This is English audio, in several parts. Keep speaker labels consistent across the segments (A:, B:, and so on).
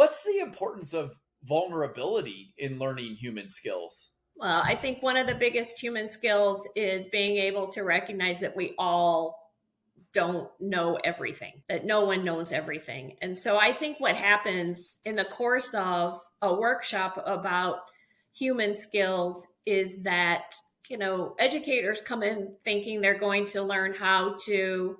A: what's the importance of vulnerability in learning human skills?
B: Well, I think one of the biggest human skills is being able to recognize that we all don't know everything, that no one knows everything. And so I think what happens in the course of a workshop about human skills is that, educators come in thinking they're going to learn how to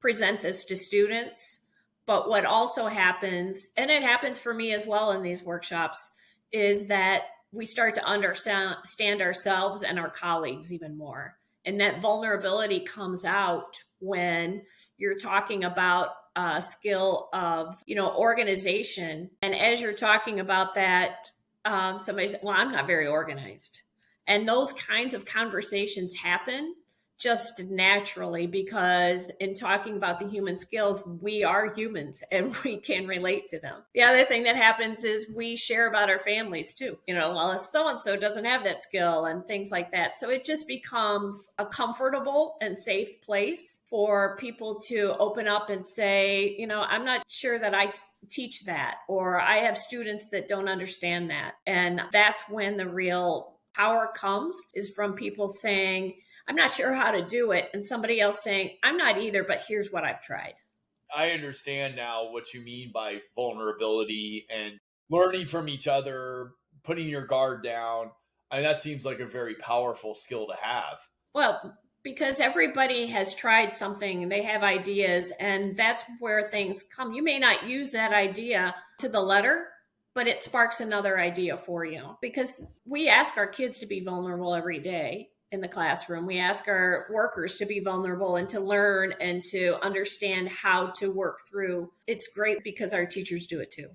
B: present this to students. But what also happens, and it happens for me as well in these workshops, is that we start to understand ourselves and our colleagues even more. And that vulnerability comes out when you're talking about a skill of, organization. And as you're talking about that, somebody said, well, I'm not very organized. And those kinds of conversations happen just naturally because in talking about the human skills, we are humans and we can relate to them. The other thing that happens is we share about our families too. Well, so-and-so doesn't have that skill and things like that. So it just becomes a comfortable and safe place for people to open up and say, I'm not sure that I teach that, or I have students that don't understand that. And that's when the real power comes, is from people saying, I'm not sure how to do it. And somebody else saying, I'm not either, but here's what I've tried.
A: I understand now what you mean by vulnerability and learning from each other, putting your guard down. I mean, that seems like a very powerful skill to have.
B: Well, because everybody has tried something, they have ideas, and that's where things come. You may not use that idea to the letter, but it sparks another idea for you, because we ask our kids to be vulnerable every day in the classroom. We ask our workers to be vulnerable and to learn and to understand how to work through. It's great because our teachers do it too.